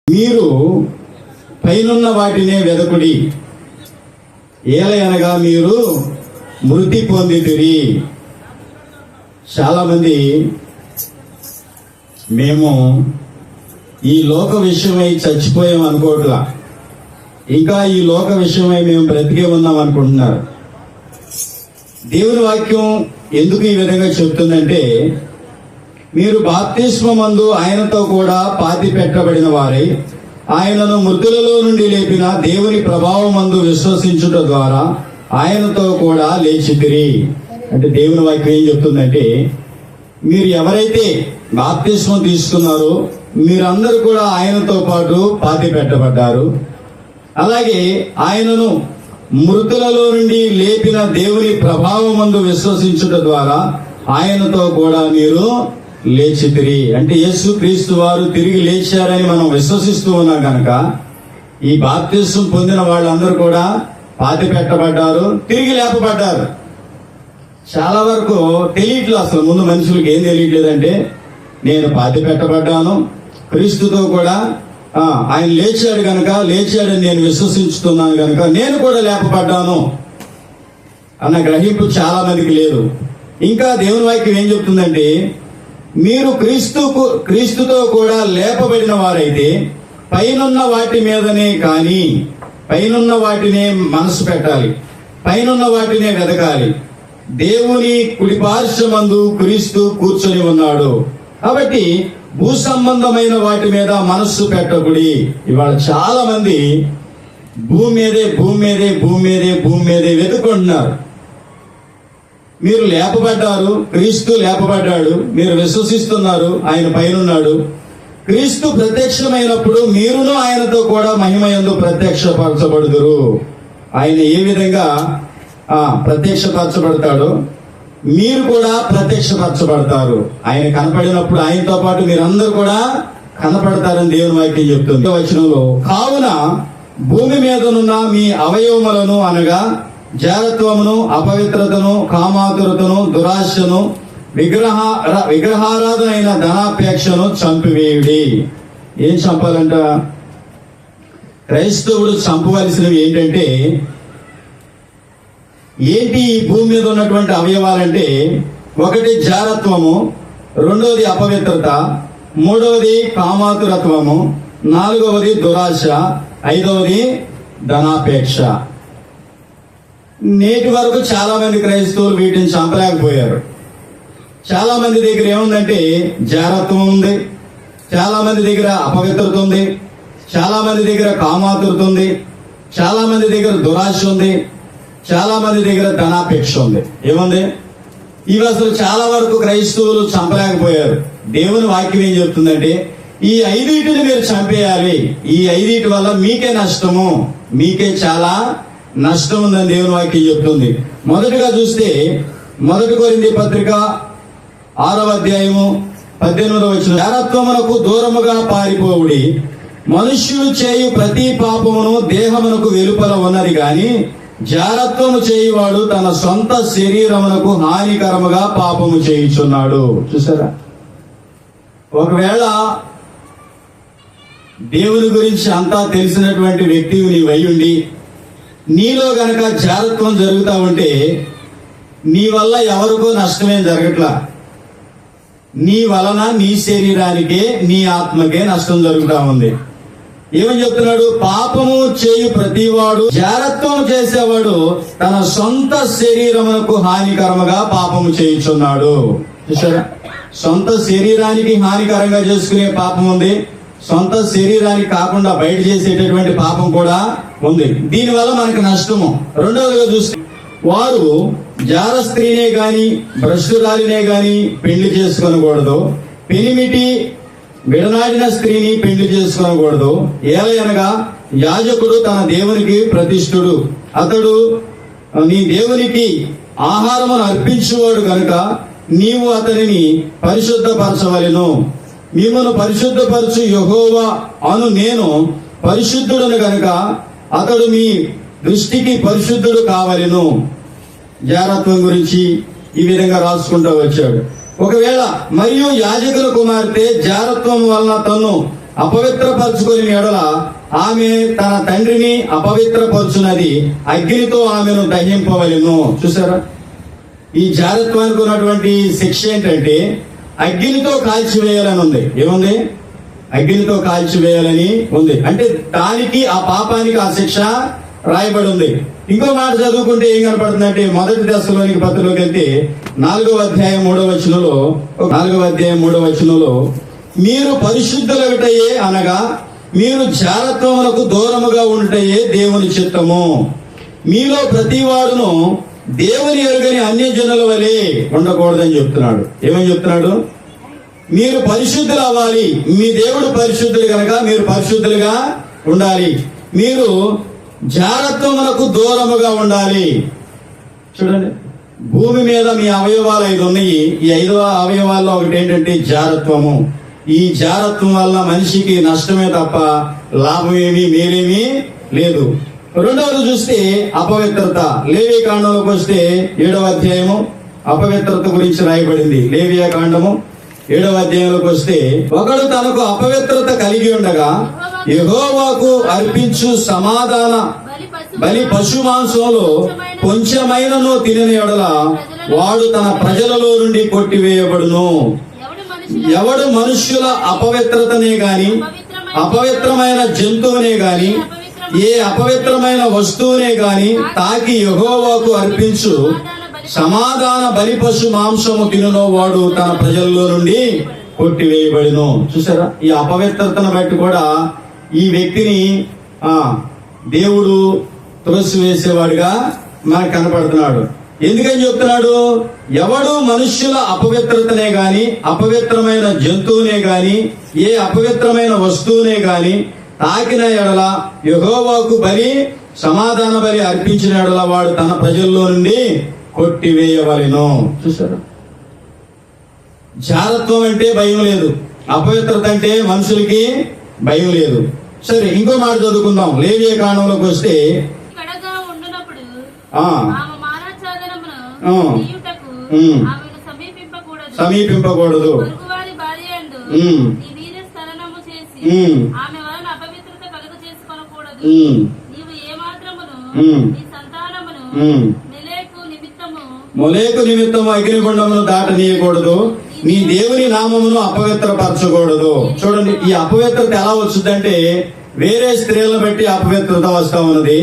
మీరు పైనున్న వాటినే వెదకుడి, ఏలయనగా మీరు మృతి పొందితిరి. చాలా మంది మేము ఈ లోక విషయమై చచ్చిపోయాం అనుకోవట్లా, ఇంకా ఈ లోక విషయమై మేము బ్రతికే ఉన్నాం అనుకుంటున్నారు. దేవుని వాక్యం ఎందుకు ఈ విధంగా చెప్తుందంటే, మీరు బాప్తిస్మమందు ఆయనతో కూడా పాతి పెట్టబడిన వారై ఆయనను మృతులలో నుండి లేపిన దేవుని ప్రభావమందు విశ్వసించుట ద్వారా ఆయనతో కూడా లేచితిరి. అంటే దేవుని వాక్యం ఏం చెప్తుందంటే, మీరు ఎవరైతే బాప్తిస్మం తీసుకున్నారో మీరందరూ కూడా ఆయనతో పాటు పాతి పెట్టబడ్డారు. అలాగే ఆయనను మృతులలో నుండి లేపిన దేవుని ప్రభావమందు విశ్వసించుట ద్వారా ఆయనతో కూడా మీరు లేచితిరి. అంటే యేసు క్రీస్తు వారు తిరిగి లేచారని మనం విశ్వసిస్తూ ఉన్నాం కనుక ఈ బాప్తిస్మం పొందిన వాళ్ళందరూ కూడా పాతి పెట్టబడ్డారు, తిరిగి లేపబడ్డారు. చాలా వరకు తెలియట్లేదు, అసలు ముందు మనుషులకి ఏం తెలియట్లేదంటే, నేను పాతి పెట్టబడ్డాను, క్రీస్తుతో కూడా ఆయన లేచాడు కనుక, లేచాడని నేను విశ్వసించుతున్నాను కనుక నేను కూడా లేపబడ్డాను అన్న గ్రహింపు చాలా మందికి లేదు. ఇంకా దేవుని వాక్యం ఏం చెప్తుందంటే, మీరు క్రీస్తుతో కూడా లేపబడిన వారైతే పైనున్న వాటి మీదనే కానీ, పైనున్న వాటినే మనసు పెట్టాలి, పైనున్న వాటినే వెతకాలి. దేవుని కుడిపార్శ్వమందు క్రీస్తు కూర్చొని ఉన్నాడు. కాబట్టి భూ సంబంధమైన వాటి మీద మనస్సు పెట్టకుడి. ఇవాళ చాలా మంది భూమి మీదే వెతుకుంటున్నారు. మీరు లేపబడ్డారు, క్రీస్తు లేపబడ్డాడు, మీరు విశ్వసిస్తున్నారు, ఆయన పైనున్నాడు. క్రీస్తు ప్రత్యక్షమైనప్పుడు మీరును ఆయనతో కూడా మహిమయందు ప్రత్యక్షపరచబడుదురు. ఆయన ఏ విధంగా ప్రత్యక్షపరచబడతాడో మీరు కూడా ప్రత్యక్షపరచబడతారు. ఆయన కనపడినప్పుడు ఆయనతో పాటు మీరందరూ కూడా కనపడతారని దేవుని వాక్యం చెప్తుంది. వచనంలో, కావున భూమి మీదనున్న మీ అవయవములను అనగా జారత్వమును, అపవిత్రతను, కామాతురతను, దురాశను, విగ్రహారాధన అయిన ధనాపేక్షను చంపివేయుడి. ఏం చంపాలంట? క్రైస్తవుడు చంపవలసినవి ఏంటంటే, ఏంటి ఈ భూమి మీద ఉన్నటువంటి అవయవాలంటే, ఒకటి జారత్వము, రెండవది అపవిత్రత, మూడవది కామాతురత్వము, నాలుగవది దురాశ, ఐదవది ధనాపేక్ష. నేటి వరకు చాలా మంది క్రైస్తవులు వీటిని చంపలేకపోయారు. చాలా మంది దగ్గర ఏముందంటే జారత్వం ఉంది, చాలా మంది దగ్గర అపవిత్రత ఉంది, చాలా మంది దగ్గర కామాతురత ఉంది, చాలా మంది దగ్గర దురాశ ఉంది, చాలా మంది దగ్గర ధనాపేక్ష ఉంది. ఏముంది? ఇవి అసలు చాలా వరకు క్రైస్తవులు చంపలేకపోయారు. దేవుని వాక్యం ఏం చెప్తుందంటే, ఈ ఐదింటిని మీరు చంపేయాలి. ఈ ఐదింటి వల్ల మీకే నష్టము, మీకే చాలా నష్టం ఉందని దేవుని వాక్యం చెప్తుంది. మొదటిగా చూస్తే 1 కొరింథీ పత్రిక 6వ అధ్యాయము 18వ వచనం, జారత్వమునకు దూరముగా పారిపోవుడి, మనుష్యుడు చేయు ప్రతి పాపమును దేహమునకు వెలుపల ఉన్నది గాని జారత్వము చేయువాడు తన సొంత శరీరమునకు హానికరముగా పాపము చేయుచున్నాడు. చూసారా? ఒకవేళ దేవుని గురించి అంతా తెలిసినటువంటి వ్యక్తి నీవై ఉండి నీలో గనక జారత్వం జరుగుతా ఉంటే నీ వల్ల ఎవరికో నష్టమేం జరగట్లా, నీ వలన నీ శరీరానికే నీ ఆత్మకే నష్టం జరుగుతా ఉంది. ఏమని చెప్తున్నాడు? పాపము చేయు ప్రతివాడు, జారత్వం చేసేవాడు తన సొంత శరీరమునకు హానికరముగా పాపము చేయుచున్నాడు. చూసారా? సొంత శరీరానికి హానికరంగా చేసుకునే పాపం ఉంది, సొంత శరీరానికి కాకుండా బయట చేసేటటువంటి పాపం కూడా ఉంది. దీనివల్ల మనకు నష్టము. రెండవదిగా చూస్తే, వారు జార స్త్రీనే గాని భ్రష్టురాలినే గాని పెళ్లి చేసుకొనకూడదు, పెనిమిటి విడనాడిన స్త్రీని పెళ్లి చేసుకొనకూడదు. ఏలయనగా యాజకుడు తన దేవునికి ప్రతిష్ఠుడు, అతడు నీ దేవునికి ఆహారమును అర్పించువాడు కనుక నీవు అతనిని పరిశుద్ధపరచవలెను. మిమ్మను పరిశుద్ధపరచు యెహోవా అను నేను పరిశుద్ధుడను గనుక అతడు మీ దృష్టికి పరిశుద్ధుడు కావలెను. జారత్వం గురించి ఈ విధంగా రాసుకుంటూ వచ్చాడు. ఒకవేళ మరియు యాజకుల కుమార్తె జారత్వం వలన తను అపవిత్రపరచుకొని ఎడల ఆమె తన తండ్రిని అపవిత్రపరచునది, అగ్నితో ఆమెను దహింపవలెను. చూసారా, ఈ జారత్వానికి ఉన్నటువంటి శిక్ష ఏంటంటే అగ్నితో కాల్చివేయాలని ఉంది. ఏముంది? అగ్నితో కాల్చివేయాలని ఉంది. అంటే దానికి, ఆ పాపానికి ఆ శిక్ష రాయబడి ఉంది. ఇంకో మాట చదువుకుంటే ఏం కనపడుతుందంటే, మొదటి దశలోనికి పత్రికలోకి వెళ్తే 4వ అధ్యాయం 3వ వచనంలో మీరు పరిశుద్ధులగుటయే అనగా మీరు జారత్వములకు దూరముగా ఉంటయే దేవుని చిత్తము. మీలో ప్రతివాడును దేవుని ఎరుగని అన్యజనుల వలె ఉండకూడదని చెప్తున్నాడు. ఏమని చెప్తున్నాడు? మీరు పరిశుద్ధులు అవ్వాలి. మీ దేవుడు పరిశుద్ధులు కనుక మీరు పరిశుద్ధులుగా ఉండాలి. మీరు జారత్వములకు దూరముగా ఉండాలి. చూడండి, భూమి మీద మీ అవయవాలు 5 ఉన్నాయి. ఈ 5వ అవయవాల్లో ఒకటి ఏంటంటే జారత్వము. ఈ జారత్వం వల్ల మనిషికి నష్టమే తప్ప లాభమేమి మేలేమీ లేదు. రెండవది చూస్తే అపవిత్రత. లేవి కాండంలోకి వస్తే 7వ అధ్యాయము అపవిత్రత గురించి రాయబడింది. లేవియా కాండము 7వ అధ్యాయంలోకి వస్తే, ఒకడు తనకు అపవిత్రత కలిగి ఉండగా యెహోవాకు అర్పించు సమాధాన బలి పశు మాంసంలో కొంచెమైనను తినని ఎడల వాడు తన ప్రజలలో నుండి కొట్టివేయబడును. ఎవడు మనుష్యుల అపవిత్రతనే గాని, అపవిత్రమైన జంతువునే గాని, ఏ అపవిత్రమైన వస్తువునే గాని తాకి యెహోవాకు అర్పించు సమాధాన బలి పశు మాంసము తినునో వాడు తన ప్రజల్లో నుండి కొట్టివేయబడిను. చూసారా, ఈ అపవిత్రతను బట్టి కూడా ఈ వ్యక్తిని దేవుడు త్రోసివేసేవాడుగా మనకు కనపడుతున్నాడు. ఎందుకని చెప్తున్నాడు? ఎవడు మనుష్యుల అపవిత్రతనే గాని, అపవిత్రమైన జంతువునే గాని, ఏ అపవిత్రమైన వస్తువునే గాని తాకిన ఎడల యెహోవాకు బలి సమాధాన బలి అర్పించిన ఎడల వాడు తన ప్రజల్లో నుండి కొట్టివేయవలెను. చూసారా, జారత్వం అంటే భయం లేదు, అపవిత్రత అంటే మనుషులకి భయం లేదు. సరే, ఇంకో మాట చదువుకుందాం. లేవియా కాండంలోకి వస్తే సమీపింపకూడదు. మొలేకు నిమిత్తము అగ్నిగుండమును దాటనీయకూడదు. నీ దేవుని నామమును అపవిత్రపరచకూడదు. చూడండి, ఈ అపవిత్రత ఎలా వచ్చిందంటే వేరే స్త్రీలను బట్టి అపవిత్రత వస్తా ఉన్నది.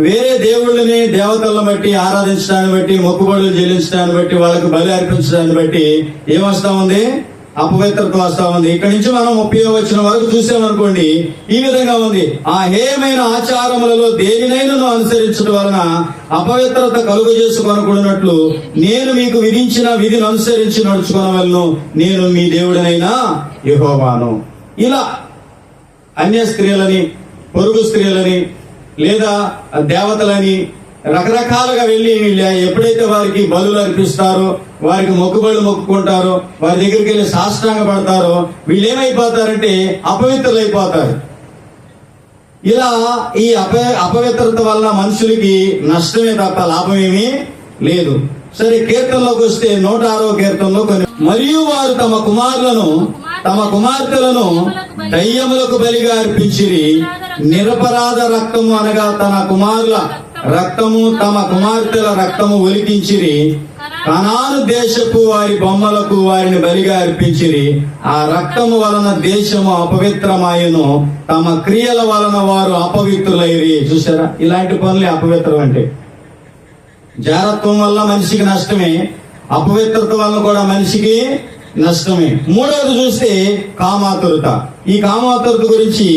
వేరే దేవుళ్ళని, దేవతలను బట్టి ఆరాధించడాన్ని బట్టి, మొక్కుబడులు చెల్లించడాన్ని బట్టి, వాళ్ళకి బలి అర్పించడాన్ని బట్టి ఏమొస్తా ఉంది? అపవిత్రత వస్తా ఉంది. ఇక్కడి నుంచి మనం 30వ వచనం వరకు చూసామనుకోండి, ఈ విధంగా ఉంది. ఆ హేయమైన ఆచారములలో దేనినైనా అనుసరించడం వలన అపవిత్రత కలుగ చేసుకొనకూడనట్లు నేను మీకు విధించిన విధిని అనుసరించి నడుచుకొనవలను. నేను మీ దేవుడనైనా యెహోవాను. ఇలా అన్య స్త్రీలని, పొరుగు స్త్రీలని, లేదా దేవతలని రకరకాలుగా వెళ్ళి ఎప్పుడైతే వారికి బలులు అర్పిస్తారో, వారికి మొక్కుబడులు మొక్కుకుంటారో, వారి దగ్గరికి వెళ్ళి సాష్టాంగ పడతారో, వీళ్ళు ఏమైపోతారంటే అపవిత్రులైపోతారు. ఇలా ఈ అపవిత్రత వల్ల మనుషులకి నష్టమే తప్ప లాభమేమీ లేదు. సరే, కీర్తనలోకి వస్తే 106వ కీర్తనలో కొన్ని, మరియు వారు తమ కుమార్తెలను దయ్యములకు బలిగా అర్పించిరి. నిరపరాధ రక్తము అనగా తన కుమారుల రక్తము, తమ కుమార్తెల రక్తము ఒలికించిరి. కనాను దేశపు వారి బొమ్మలకు వారిని బలిగా అర్పించిరి. ఆ రక్తము వలన దేశము అపవిత్రమాయను, తమ క్రియల వలన వారు అపవిత్రులైరి. చూసారా, ఇలాంటి పనులే అపవిత్రం అంటే. జారత్వం వల్ల మనిషికి నష్టమే, అపవిత్రత వల్ల కూడా మనిషికి నష్టమే. మూడవది చూస్తే కామాతురత. ఈ కామాతురత గురించి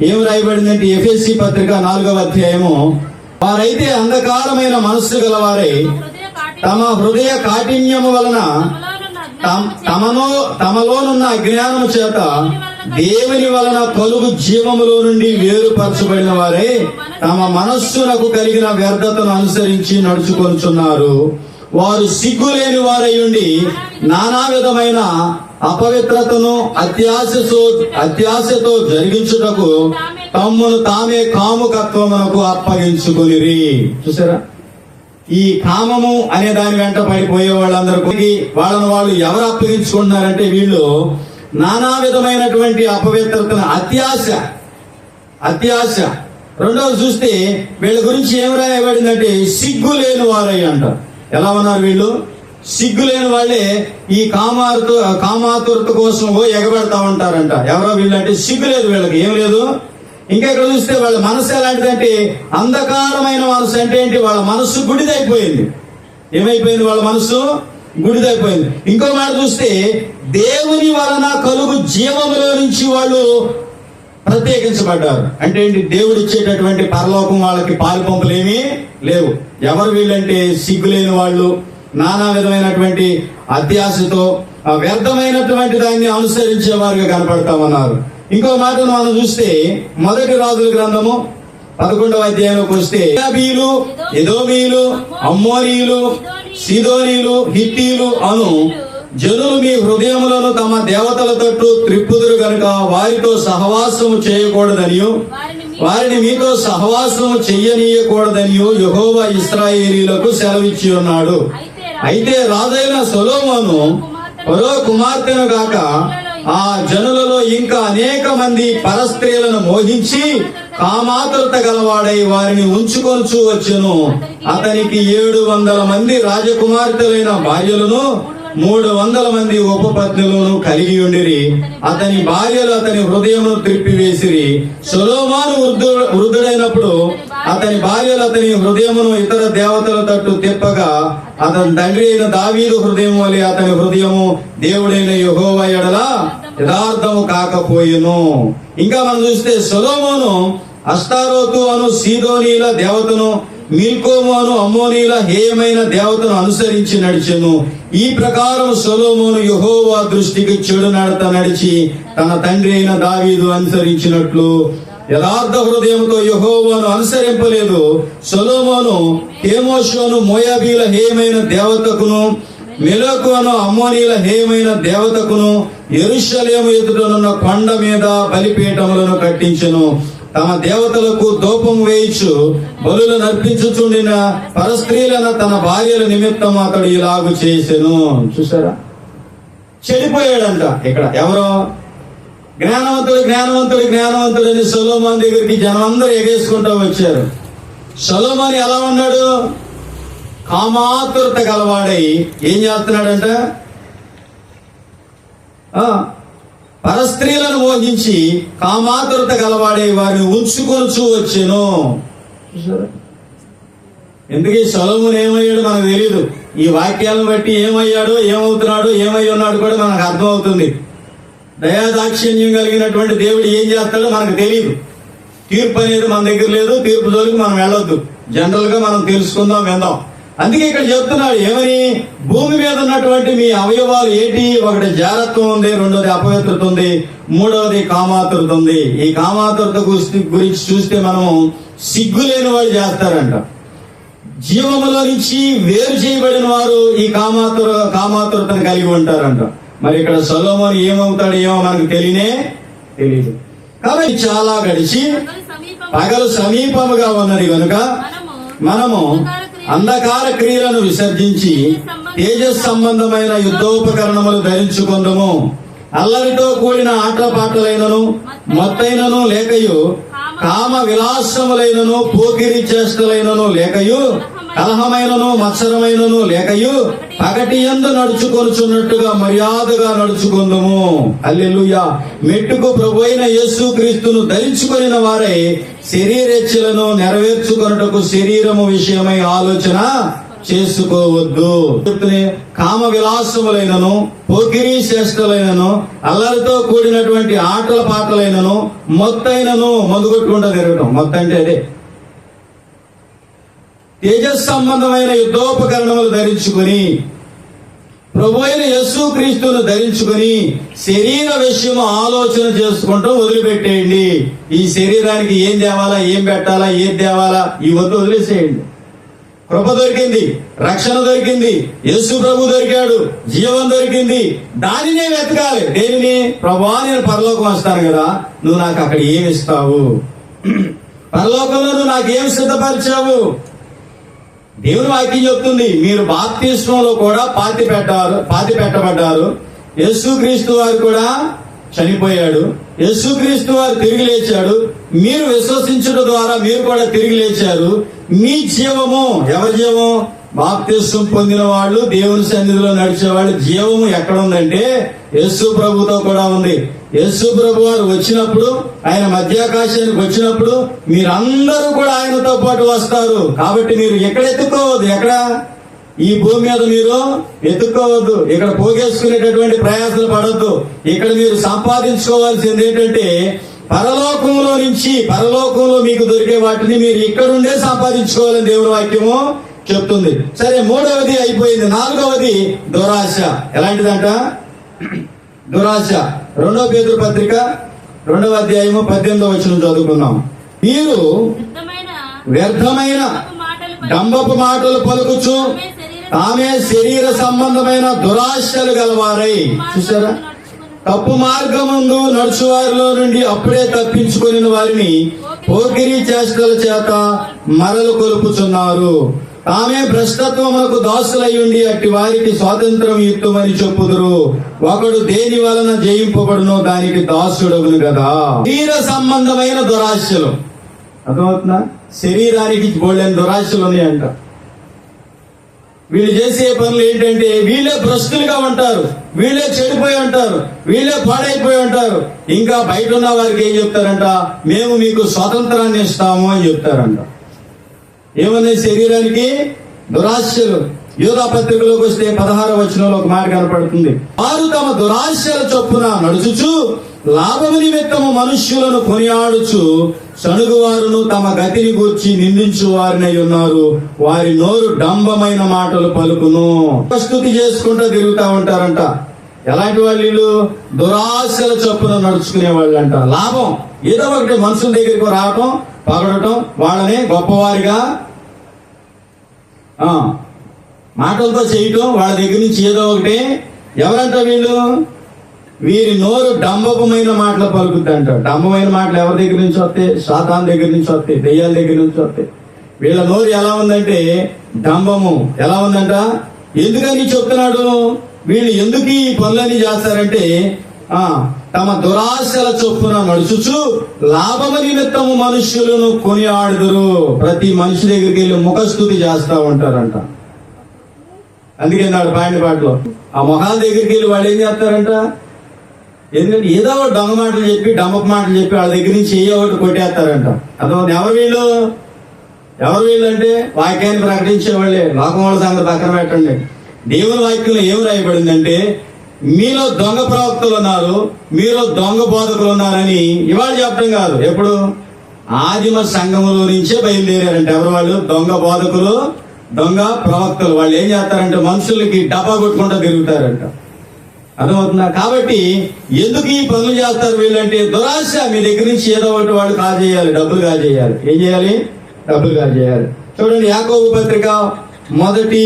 ఏం రాయబడిందంటే ఎఫెసీ పత్రిక 4వ అధ్యాయము, వారైతే అంధకారమైన మనస్సు గలవారై తమ హృదయ కాఠిన్యము వలన తమలోనున్న అజ్ఞానము చేత దేవుని వలన కలుగు జీవములో నుండి వేరుపరచబడిన వారే తమ మనస్సునకు కలిగిన వ్యర్థతను అనుసరించి నడుచుకొనుచున్నారు. వారు సిగ్గులేని వారై ఉండి నానా విధమైన అపవిత్రతను అత్యాశతో జరిగించుటకు తమ్మును తామే కాముకత్వమునకు అప్పగించుకొనిరి. చూసారా, ఈ కామము అనే దాని వెంట పడిపోయే వాళ్ళందరికీ వాళ్ళను వాళ్ళు ఎవరు అప్పగించుకుంటున్నారంటే వీళ్ళు నానా విధమైనటువంటి అపవిత్రతను, అత్యాశ. రెండవది చూస్తే వీళ్ళ గురించి ఏం రాయబడిందంటే సిగ్గు లేని వారై అంటారు. ఎలా ఉన్నారు వీళ్ళు? సిగ్గు లేని వాళ్ళే ఈ కామాతురత కోసం ఎగబెడతా ఉంటారంట. ఎవరో వీళ్ళంటే సిగ్గు లేదు, వీళ్ళకి ఏం లేదు. ఇంకా ఇక్కడ చూస్తే వాళ్ళ మనసు ఎలాంటిదంటే అంధకారమైన మనసు. అంటే ఏంటి? వాళ్ళ మనసు గుడిదైపోయింది. ఏమైపోయింది? వాళ్ళ మనసు గుడిదైపోయింది. ఇంకో మాట చూస్తే దేవుని వలన కలుగు జీవములో నుంచి వాళ్ళు ప్రత్యేకించబడ్డారు. అంటే ఏంటి? దేవుడు ఇచ్చేటటువంటి పరలోకం వాళ్ళకి పాలు పంపులేమీ లేవు. ఎవరు వీళ్ళంటే సిగ్గులేని వాళ్ళు, నానా విధమైనటువంటి అత్యాశతో వ్యర్థమైనటువంటి దాన్ని అనుసరించే వారుగా కనపడతా ఉన్నారు. ఇంకో మాటను మనం చూస్తే మొదటి రాజుల గ్రంథము 11వ అధ్యాయంలోకి వస్తే యాబీలు, ఎదోమీలు, అమ్మోనీయులు, సీదోనీలు, హిత్తీలు అను జనులు మీ హృదయములను తమ దేవతల తట్టు త్రిప్పుదురు గనుక వారితో సహవాసము చేయకూడదనియు వారిని మీతో సహవాసము చెయ్యనీయకూడదనియు యెహోవా ఇశ్రాయేలీయులకు సెలవిచ్చి ఉన్నాడు. అయితే రాజైన సొలొమోను ఫరో కుమార్తెను గాక ఆ జనులలో ఇంకా అనేక మంది పరస్త్రీలను మోహించి కామాతురత గలవాడై వారిని ఉంచుకొనుచు వచ్చెను. అతనికి 700 మంది రాజకుమార్తెలైన భార్యలను 300 మంది ఉపపత్నులను కలిగి ఉండిరి. అతని భార్యలు అతని హృదయమును త్రిప్పివేసిరి. సొలొమోను వృద్ధుడైనప్పుడు అతని భార్యలు అతని హృదయమును ఇతర దేవతల తట్టు తిప్పగా అతని తండ్రి అయిన దావీదు హృదయం వలె అతని హృదయము దేవుడైన యెహోవా యెడల యథార్థము కాకపోయెను. ఇంకా మనం చూస్తే సొలొమోను అష్తారోతు అను సీదోనీల దేవతను, మిల్కోము అను అమ్మోనీల హేయమైన దేవతను అనుసరించి నడిచెను. ఈ ప్రకారం సొలొమోను యెహోవా దృష్టికి చెడు నడత నడిచి తన తండ్రి అయిన దావీదు అనుసరించినట్లు యథార్థ హృదయంతో యెహోవాను అనుసరింపలేదు. సొలొమోను కేమోషును మోయాబీల హేయమైన దేవతకును, మెలకు అను అమ్మోనీల హేయమైన దేవతకును యెరూషలేము ఎదుటనున్న కొండ మీద బలిపీఠములను కట్టించెను. తమ దేవతలకు ధూపం వేయించు బలులు నర్పించుచుండిన పరస్త్రీలైన తన భార్యల నిమిత్తం అతడు ఇలాగు చేసెను. చూసారా? చెడిపోయాడంట. ఇక్కడ ఎవరో జ్ఞానవంతుడు అని సొలొమోను దగ్గరికి జనం అందరూ ఎగేసుకుంటూ వచ్చారు. సొలొమోను ఎలా ఉన్నాడు? కామాతురత గలవాడై ఏం చేస్తున్నాడంట? పరస్త్రీలను మోహించి కామాతురత గలవాడై వారిని ఉంచుకొనుచు వచ్చెను. ఎందుకు సొలొమోను ఏమయ్యాడు మనకు తెలియదు. ఈ వాక్యాలను బట్టి ఏమయ్యాడో, ఏమవుతున్నాడో, ఏమై ఉన్నాడు కూడా మనకు అర్థమవుతుంది. దయాదాక్షిణ్యం కలిగినటువంటి దేవుడు ఏం చేస్తాడో మనకు తెలియదు. తీర్పు అనేది మన దగ్గర లేదు. తీర్పు జోలికి మనం వెళ్ళొద్దు. జనరల్ గా మనం తెలుసుకుందాం, విందాం. అందుకే ఇక్కడ చెప్తున్నాడు ఏమని? భూమి మీద ఉన్నటువంటి మీ అవయవాలు ఏంటి? ఒకటి జారత్వం ఉంది, రెండోది అపవిత్రత ఉంది, మూడవది కామాతురత ఉంది. ఈ కామాతురత గురించి చూస్తే మనము సిగ్గు లేని వాళ్ళు చేస్తారంట. జీవములో నుంచి వేరు చేయబడిన వారు ఈ కామాతురతను కలిగి ఉంటారంట. మరి ఇక్కడ సొలొమోను ఏమవుతాడు ఏమో మనకు తెలియదు. కాబట్టి చాలా గడిచి పగలు సమీపముగా ఉన్నది కనుక మనము అంధకార క్రియలను విసర్జించి తేజస్ సంబంధమైన యుద్ధోపకరణములు ధరించుకుందాము. అల్లరితో కూడిన ఆటపాటలైనను మత్తైనను లేకయు, కామ విలాసములైనను పోకిరి చేష్టలైనను లేకయు, కలహమైనను మత్సరమైనను లేకయు పగటి యందు నడుచుకొనుచున్నట్టుగా మర్యాదగా నడుచుకుందాము. హల్లెలూయా. మెట్టుకు ప్రభువైన యేసుక్రీస్తును ధరించుకొనిన వారై శరీరేచ్ఛలను నెరవేర్చుకొనుటకు శరీరము విషయమై ఆలోచన చేసుకోవద్దు. కామ విలాసములైనను పోకిరీ చేష్టలైనను అల్లరితో కూడినటువంటి ఆటల పాటలైనను మొత్తైనను మందుకొట్టుకుంటా తిరగటం. మొత్తం అంటే అదే. తేజస్ సంబంధమైన యుద్ధోపకరణములు ధరించుకొని ప్రభువైన యేసుక్రీస్తును ధరించుకొని శరీర విషయము ఆలోచన చేసుకుంటూ వదిలిపెట్టేయండి. ఈ శరీరానికి ఏం తేవాలా, ఏం పెట్టాలా, ఏం తేవాలా ఈ వదిలేసేయండి. కృప దొరికింది, రక్షణ దొరికింది, యేసు ప్రభు దొరికాడు, జీవం దొరికింది. దానినే వెతకాలి. దేనిని? ప్రభువా నేను పరలోకం వస్తాను కదా, నువ్వు నాకు అక్కడ ఏమి ఇస్తావు? పరలోకంలో నువ్వు నాకు ఏమి సిద్ధపరిచావు? దేవుని వాక్యం చెప్తుంది, మీరు బాప్తిస్మంలో కూడా పాతి పెట్టబడ్డారు. యేసుక్రీస్తు వారు కూడా చనిపోయాడు, యేసుక్రీస్తు వారు తిరిగి లేచాడు. మీరు విశ్వసించడం ద్వారా మీరు కూడా తిరిగి లేచారు. మీ జీవము, ఎవరి జీవం? బాప్తిస్మం పొందిన వాళ్ళు, దేవుని సన్నిధిలో నడిచే వాళ్ళు జీవము ఎక్కడ ఉందంటే యేసు ప్రభుతో కూడా ఉంది. యేసు ప్రభు వారు వచ్చినప్పుడు, ఆయన మధ్యాకాశానికి వచ్చినప్పుడు మీరందరూ కూడా ఆయనతో పాటు వస్తారు. కాబట్టి మీరు ఎక్కడ ఎత్తుకోవద్దు, ఎక్కడ ఈ భూమి మీద మీరు ఎత్తుక్కోవద్దు, ఇక్కడ పోగేసుకునేటటువంటి ప్రయాసాలు పడద్దు. ఇక్కడ మీరు సంపాదించుకోవాల్సింది ఏంటంటే పరలోకంలో నుంచి, పరలోకంలో మీకు దొరికే వాటిని మీరు ఇక్కడుండే సంపాదించుకోవాలని దేవుని వాక్యము చెప్తుంది. సరే, మూడవది అయిపోయింది. నాలుగవది దురాశ. ఎలాంటిదంట? దురాశ. 2 పేతురు పత్రిక 2వ అధ్యాయము 18వ వచనం చదువుకున్నాం. మీరు వ్యర్థమైన డంబపు మాటలు పలుకుచు ఆమె శరీర సంబంధమైన దురాశలు గలవారై, చూసారా, తప్పు మార్గమందు నడుచువారిలో నుండి అప్పుడే తప్పించుకుని వారిని పోకిరీ చేష్టల చేత మరలు కొలుపుచున్నారు. ఆమె భ్రష్టత్వములకు దాసులయ్యుండి అట్టి వారికి స్వాతంత్రం ఇత్తుమని చెప్పుదురు. ఒకడు దేని వలన జయింపబడునో దానికి దాసుడగును కదా. శరీర సంబంధమైన దురాశలు. అర్థమవుతుందా? శరీరానికి బోళ్ళని దురాశలు ఉన్నాయంట. వీళ్ళు చేసే పనులు ఏంటంటే వీళ్ళే భ్రష్టులుగా ఉంటారు, వీళ్ళే చెడిపోయి ఉంటారు, వీళ్ళే పాడైపోయి ఉంటారు. ఇంకా బయట ఉన్న వారికి ఏం చెప్తారంట? మేము మీకు స్వాతంత్రాన్ని ఇస్తాము అని చెప్తారంట. ఏమన్నా శరీరానికి దురాశలు. యోధా పత్రికలోకి వస్తే 16వ వచనంలో ఒక మాట కనపడుతుంది. వారు తమ దురాశల చొప్పున నడుచుచు లాభము నిమిత్తము మనుష్యులను కొనియాడుచు సణుగువారును తమ గతిని గూర్చి నిందించు వారినై ఉన్నారు. వారి నోరు డంబమైన మాటలు పలుకును. స్తుతి చేసుకుంటూ తిరుగుతా ఉంటారంట. ఎలాంటి వాళ్ళు? దురాశల చొప్పున నడుచుకునే వాళ్ళు అంట. లాభం ఏదో ఒకటి మనుషుల దగ్గరికి రావటం, పగడటం, వాళ్ళని గొప్పవారిగా మాటలతో చేయటం, వాళ్ళ దగ్గర నుంచి ఏదో ఒకటి. ఎవరంట వీళ్ళు? వీరి నోరు డంబమైన మాటలు పలుకుద్ది అంట. డంబమైన మాటలు ఎవరి దగ్గర నుంచి వస్తాయి? సాతాను దగ్గర నుంచి వస్తాయి, దెయ్యాల దగ్గర నుంచి వస్తాయి. వీళ్ళ నోరు ఎలా ఉందంటే డంబము. ఎలా ఉందంట? ఎందుకని చెప్తున్నాడు? వీళ్ళు ఎందుకు ఈ పనులన్నీ చేస్తారంటే తమ దురాశల చొప్పున నడుచుచు లాభము నిమిత్తము మనుష్యులను కొనియాడుదురు. ప్రతి మనిషి దగ్గరికి వెళ్ళి ముఖస్తుతి చేస్తా ఉంటారంట. అందుకే నాడు పాటలో ఆ మొహాల దగ్గరికి వెళ్ళి వాళ్ళు ఏం చేస్తారంట? ఎందుకంటే ఏదో ఒకటి దొంగ మాటలు చెప్పి, డంబపు మాటలు చెప్పి వాళ్ళ దగ్గర నుంచి ఏ ఒకటి కొట్టేస్తారంట. అర్థం? ఎవరు వీళ్ళు? ఎవరు వీళ్ళు అంటే వాక్యాన్ని ప్రకటించే వాళ్ళే. లోకం వాళ్ళ సంగతి పక్కన పెట్టండి. దేవుని వాక్యంలో ఏం రాయబడిందంటే మీలో దొంగ ప్రవక్తలు ఉన్నారు, మీలో దొంగ బోధకులు ఉన్నారని ఇవాళ చెప్పడం కాదు. ఎప్పుడు? ఆదిమ సంఘములో నుంచే బయలుదేరారంట. ఎవరు వాళ్ళు? దొంగ బోధకులు, దొంగ ప్రవక్తలు. వాళ్ళు ఏం చేస్తారంటే మనుషులకి డబ్బా కొట్టుకుంటూ తిరుగుతారంట. అర్థమవుతుందా? కాబట్టి ఎందుకు ఈ పనులు చేస్తారు వీళ్ళంటే దురాశ. మీ దగ్గర నుంచి ఏదో ఒకటి వాళ్ళు కాజేయాలి, డబ్బులు కాజేయాలి. ఏం చేయాలి? డబ్బులు కాజేయాలి. చూడండి, యాకోబు పత్రిక 1వ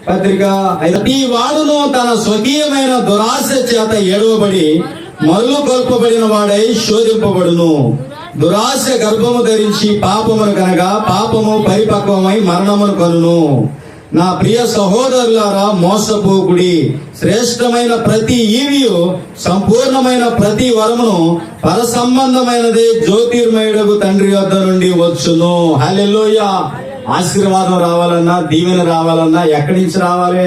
పత్రిక 5. వాడును తన స్వకీయమైన దురాశ చేత ఏడవబడి మరులు కొల్పబడిన వాడై శోధింపబడును. దురాశ గర్భము ధరించి పాపమును కనగా పాపము పరిపక్వమై మరణమును కనును. నా ప్రియ సహోదరులారా, మోసపోకుడి. శ్రేష్టమైన ప్రతి ఈవియు సంపూర్ణమైన ప్రతి వరమును పర సంబంధమైనదే జ్యోతిర్మయుడగు తండ్రి వద్ద నుండి వచ్చును. హల్లెలూయా. ఆశీర్వాదం రావాలన్నా, దీవెన రావాలన్నా ఎక్కడి నుంచి రావాలి?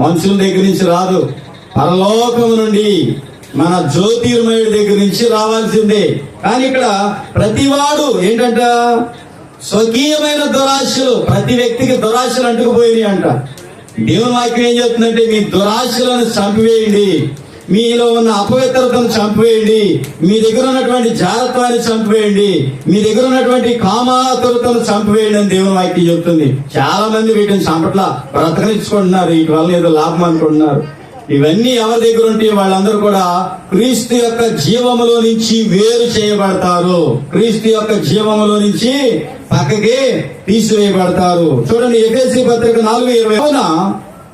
మనుషుల దగ్గర నుంచి రాదు, పరలోకము నుండి మన జ్యోతిర్మయుడి దగ్గర నుంచి రావాల్సిందే. కానీ ఇక్కడ ప్రతివాడు ఏంటంట? స్వకీయమైన దురాశలు. ప్రతి వ్యక్తికి దురాశలు అంటుకుపోయినాయి అంట. దేవుని వాక్యం ఏం చెప్తుందంటే మీ దురాశలను చంపివేయండి, మీలో ఉన్న అపవిత్రతను చంపివేయండి, మీ దగ్గర ఉన్నటువంటి జాగ్రత్తని చంపివేయండి, మీ దగ్గర ఉన్నటువంటి కామాతురతను చంపివేయండి అని దేవుని వాక్యం చెప్తుంది. చాలా మంది వీటిని చంపట్లా బ్రతకనిచ్చుకుంటున్నారు, వీటి వల్ల ఏదో లాభం అనుకుంటున్నారు. ఇవన్నీ ఎవరి దగ్గర ఉంటే వాళ్ళందరూ కూడా క్రీస్తు యొక్క జీవములో నుంచి వేరు చేయబడతారు. క్రీస్తు యొక్క జీవములో నుంచి పక్కకి తీసివేయబడతారు. చూడండి, ఎఫెసీ పత్రిక 4:20.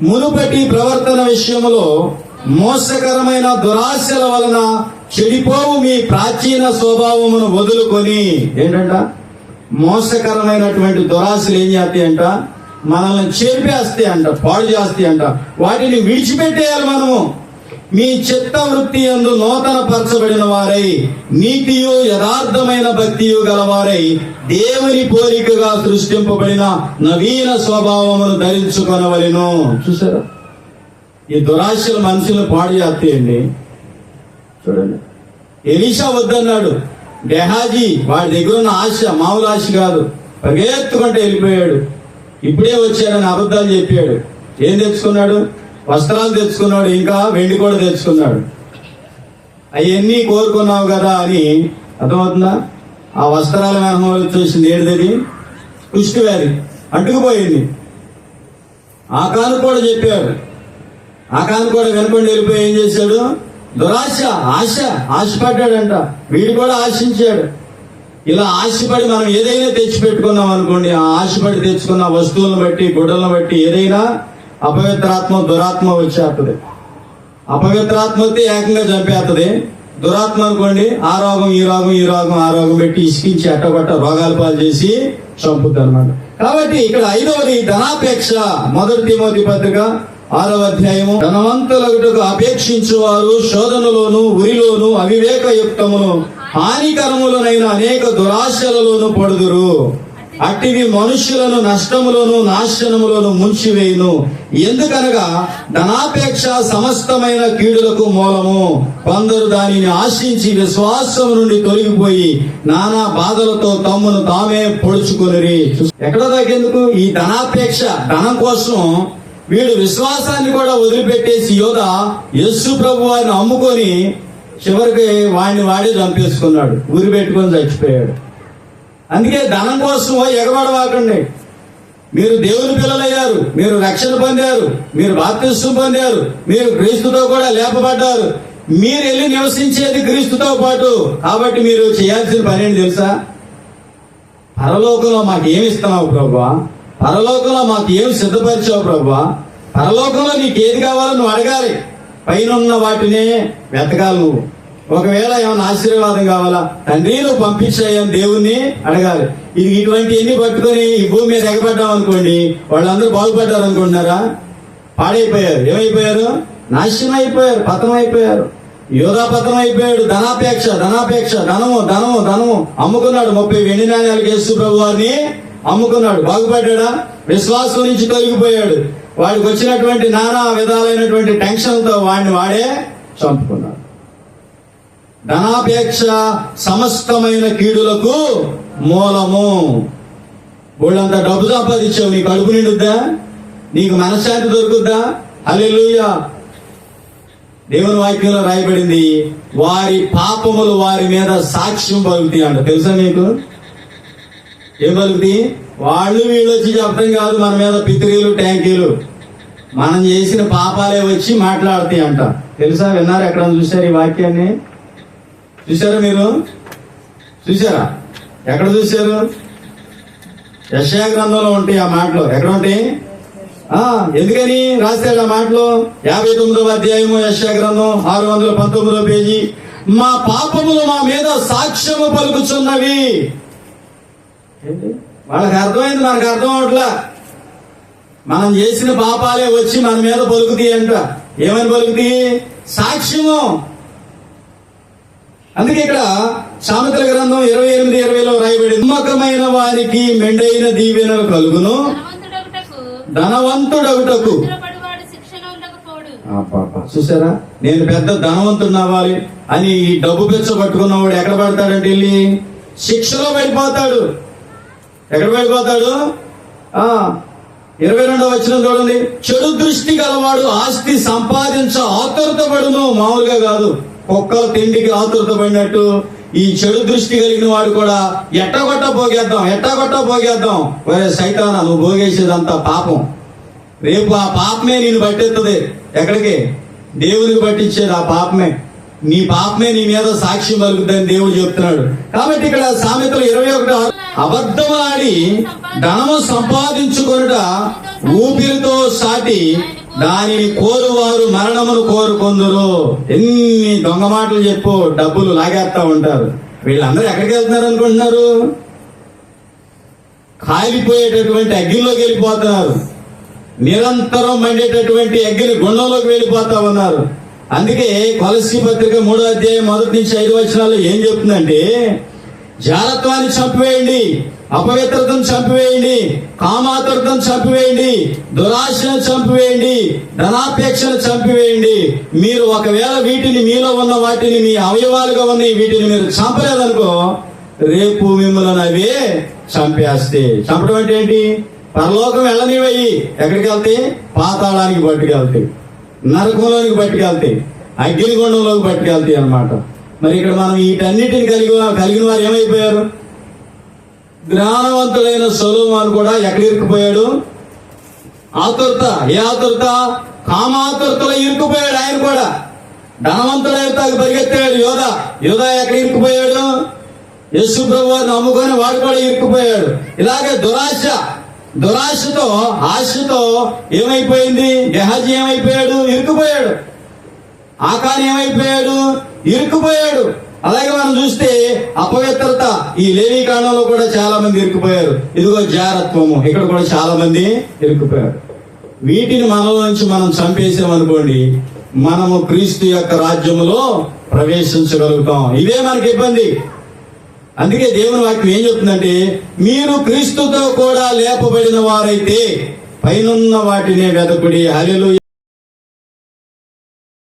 మునుపటి ప్రవర్తన విషయములో మోసకరమైన దురాశల వలన చెడిపోవు మీ ప్రాచీన స్వభావమును వదులుకొని. ఏంటంట? మోసకరమైనటువంటి దురాశలు ఏం చేస్తాయంట? మనల్ని చేపేస్తాయి అంట, పాడు చేస్తాయి అంట. వాటిని విడిచిపెట్టేయాలి మనము. మీ చిత్త వృత్తి యందు నూతన పరచబడిన వారై నీతియు యథార్థమైన భక్తియు గలవారై దేవుని పోలికగా సృష్టింపబడిన నవీన స్వభావమును ధరించుకొనవలెను. చూసారా, ఈ దురాశలు మనుషులను పాడు చేస్తాయండి. చూడండి, ఎలీషా వద్దన్నాడు. గెహాజీ వాడి దగ్గర ఉన్న ఆశ మామూలు ఆశ కాదు, పరిగెత్తుకుంటే వెళ్ళిపోయాడు. ఇప్పుడే వచ్చాడని అబద్ధాలు చెప్పాడు. ఏం తెచ్చుకున్నాడు? వస్త్రాలు తెచ్చుకున్నాడు, ఇంకా వెండి కూడా తెచ్చుకున్నాడు. అవన్నీ కోరుకున్నావు కదా అని అర్థమవుతుందా? ఆ వస్త్రాల వెనక చూసింది ఏంటిది? కుష్టి వ్యాధి అంటుకుపోయింది. ఆకాను కూడా చెప్పాడు. ఆకాను కూడా వెనుకొని వెళ్ళిపోయి ఏం చేశాడు? దురాశ, ఆశపడ్డాడంట. వీడు కూడా ఆశించాడు. ఇలా ఆశపడి మనం ఏదైనా తెచ్చి పెట్టుకున్నాం అనుకోండి, ఆ ఆశపడి తెచ్చుకున్న వస్తువులను బట్టి, గుడ్డలను బట్టి ఏదైనా అపవిత్రాత్మ, దురాత్మ వచ్చేస్తుంది. అపవిత్రాత్మ అయితే ఏకంగా చంపేస్తుంది. దురాత్మ అనుకోండి, ఆ రోగం ఈ రోగం ఈ రోగం ఆ రోగం పెట్టి ఇసుకించి అట్టగొట్ట రోగాల పాలు చేసి చంపుతుంది అనమాట. కాబట్టి ఇక్కడ 5వది ధనాపేక్ష. 1 తిమోతి పత్రిక 6వ అధ్యాయము. ధనవంతులకు అపేక్షించువారు శోధనలోను, ఉరిలోను, అవివేకయుక్తమును, హానికరములనైన అనేక దురాశలలోను పడుదురు. అట్టివి మనుష్యులను నష్టములోను, నాశనములోను ముంచివేయును. ఎందుకనగా ధనాపేక్ష సమస్తమైన కీడులకు మూలము. కొందరు దానిని ఆశించి విశ్వాసం నుండి తొలగిపోయి నానా బాధలతో తమ్మును తామే పొడుచుకొనిరి. ఎక్కడ దాకెందుకు? ఈ ధనాపేక్ష, ధనం కోసం వీడు విశ్వాసాన్ని కూడా వదిలిపెట్టేసి యోధ యేసు ప్రభు వారిని అమ్ముకొని చివరికి వాడిని వాడే చంపేసుకున్నాడు. ఊరి పెట్టుకొని చచ్చిపోయాడు. అందుకే ధనం కోసం ఎగబడవాకండి. మీరు దేవుని పిల్లలయ్యారు, మీరు రక్షణ పొందారు, మీరు బాప్తిస్మం పొందారు, మీరు క్రీస్తుతో కూడా లేపబడ్డారు. మీరు వెళ్ళి నివసించేది క్రీస్తుతో పాటు. కాబట్టి మీరు చేయాల్సిన పని ఏంటి తెలుసా? పరలోకంలో మాకు ఏమి ఇస్తున్నావు ప్రభువా? పరలోకంలో మాకు ఏమి సిద్ధపరిచావు ప్రభువా? పరలోకంలో నీకు ఏది కావాలో నువ్వు అడగాలి. పైన ఉన్న వాటినే వెతకాలి నువ్వు. ఒకవేళ ఏమైనా ఆశీర్వాదం కావాలా, తండ్రి నువ్వు పంపించాయని దేవుణ్ణి అడగాలి. ఇది ఇటువంటి ఎన్ని పట్టుకొని ఈ భూమి మీద ఎగబడ్డాం అనుకోండి, వాళ్ళందరూ బాగుపడ్డారు అనుకుంటున్నారా? పాడైపోయారు. ఏమైపోయారు? నాశనం అయిపోయారు, పతనం అయిపోయారు. యోధా పతనం అయిపోయాడు. ధనాపేక్ష, ధనము అమ్ముకున్నాడు. 30 వెండి నాణ్యాలకు యేసు ప్రభు వారిని అమ్ముకున్నాడు. బాగుపడ్డా? విశ్వాసం నుంచి తొలగిపోయాడు. వాడికి వచ్చినటువంటి నానా విధాలైనటువంటి టెన్షన్తో వాడిని వాడే చంపుకున్నాడు. ధనాపేక్ష సమస్తమైన కీడులకు మూలము. వాళ్ళంత డబ్బు సంపాదించావు, నీకు కడుపు నిండుద్దా? నీకు మనశ్శాంతి దొరుకుద్దా? హల్లెలూయా. దేవుని వాక్యంలో రాయబడింది, వారి పాపములు వారి మీద సాక్ష్యం పలుకుతాయి అంట. తెలుసా మీకు? ఏం పలుకుతాయి? వాళ్ళు వీళ్ళు వచ్చి చెప్పడం కాదు, మన మీద పితిరీలు, ట్యాంకీలు, మనం చేసిన పాపాలే వచ్చి మాట్లాడతాయి అంట. తెలుసా? విన్నారా? ఎక్కడ చూశారు ఈ వాక్యాన్ని? చూసారా? మీరు చూసారా? ఎక్కడ చూశారు? యెషయా గ్రంథంలో ఉంటాయి ఆ మాటలు. ఎక్కడ ఉంటాయి? ఎందుకని రాశాడు ఆ మాటలు? 59వ అధ్యాయము యెషయా గ్రంథం 619వ పేజీ. మా పాపములు మా మీద సాక్ష్యము పలుకుచున్నవి. వాళ్ళకి అర్థమైంది, మనకు అర్థం అవట్లా. మనం చేసిన పాపాలే వచ్చి మన మీద పలుకుతాయి అంట. ఏమని పలుకుతాయి? సాక్ష్యము. అందుకే ఇక్కడ సామెతల గ్రంథం 28:20లో రాయబడింది, నమ్మకమైన వారికి మెండైన దీవెనలు కలుగును, ధనవంతుడగుటకు. చూసారా? నేను పెద్ద ధనవంతుడు అవ్వాలి అని ఈ డబ్బు పెచ్చ పట్టుకున్నవాడు ఎక్కడ పడతాడంటే వెళ్ళి శిక్షలో పడిపోతాడు. ఎక్కడ పడిపోతాడు? 22వ వచనం చూడండి. చెడు దృష్టి గలవాడు ఆస్తి సంపాదించ ఆతురత పడును. మామూలుగా కాదు, కుక్కల తిండికి ఆతురత పడినట్టు ఈ చెడు దృష్టి కలిగిన వాడు కూడా ఎట్టగొట్ట పోగేద్దాం. ఒరే సైతానా, నువ్వు భోగేసేదంతా పాపం. రేపు ఆ పాపమే నేను పట్టేస్తుంది. ఎక్కడికి? దేవునికి పట్టించేది ఆ పాపమే. నీ పాపమే నీ మీద సాక్ష్యం పలుకుతుందని దేవుడు చెప్తున్నాడు. కాబట్టి ఇక్కడ సామెతలు 21 అబద్ధమాడి ధనము సంపాదించుకొనుట ఊపిరితో సాటి దానిని కోరువారు మరణమును కోరుకొందురు. ఎన్ని దొంగ మాటలు చెప్పు డబ్బులు లాగేస్తా ఉంటారు. వీళ్ళందరూ ఎక్కడికి వెళ్తున్నారు అనుకుంటున్నారు? కాలిపోయేటటువంటి అగ్గిలోకి వెళ్ళిపోతున్నారు. నిరంతరం మండేటటువంటి అగ్గిని గుండంలోకి వెళ్ళిపోతా ఉన్నారు. అందుకే కొలస్సీ పత్రిక 3వ అధ్యాయం 1-5 ఏం చెప్తుందంటే, జారత్వాన్ని చంపివేయండి, అపవిత్రతను చంపివేయండి, కామాతురతను చంపివేయండి, దురాశను చంపివేయండి, ధనాపేక్షను చంపివేయండి. మీరు ఒకవేళ వీటిని, మీలో ఉన్న వాటిని, మీ అవయవాలుగా ఉన్న వీటిని మీరు చంపలేదనుకో, రేపు మిమ్మల్ని అవే చంపేస్తే. చంపడం అంటే ఏంటి? పరలోకం వెళ్ళనివయ్యి ఎక్కడికి వెళ్తాయి? పాతాళానికి పట్టుకెళ్తాయి, నరకంలోనికి పట్టుకెళ్తాయి, అగ్నిగుండంలోకి పట్టుకెళ్తాయి అన్నమాట. మరి ఇక్కడ మనం వీటన్నిటిని కలిగిన వారు ఏమైపోయారు? జ్ఞానవంతుడైన సొలొమోను కూడా ఎక్కడ ఇరుక్కుపోయాడు? ఆతురత. ఏ ఆతురత? కామాతురతలో ఇరుక్కుపోయాడు ఆయన కూడా. ధనవంతుడైతే పరిగెత్తాడు యోధ ఎక్కడ ఇరుక్కుపోయాడు? యేసు ప్రభు వారిని నమ్ముకొని వాడు కూడా ఇరుక్కుపోయాడు. ఇలాగే దురాశతో ఆశతో ఏమైపోయింది? గెహాజీ ఏమైపోయాడు? ఇరుక్కుపోయాడు. ఆకాన్ ఏమైపోయాడు? ఇరుక్కుపోయాడు. అలాగే మనం చూస్తే అపవిత్రత, ఈ లేవీ కాండంలో కూడా చాలా మంది ఇరుక్కుపోయారు. ఇదిగో జారత్వము, ఇక్కడ కూడా చాలా మంది ఇరుక్కుపోయారు. వీటిని మనలో నుంచి మనం చంపేసామనుకోండి, మనము క్రీస్తు యొక్క రాజ్యములో ప్రవేశించగలుగుతాం. ఇవే మనకి ఇబ్బంది. అందుకే దేవుని వాక్యం ఏం చెప్తుందంటే, మీరు క్రీస్తుతో కూడా లేపబడిన వారైతే పైనున్న వాటినే వెదకుడి. హల్లెలూయా.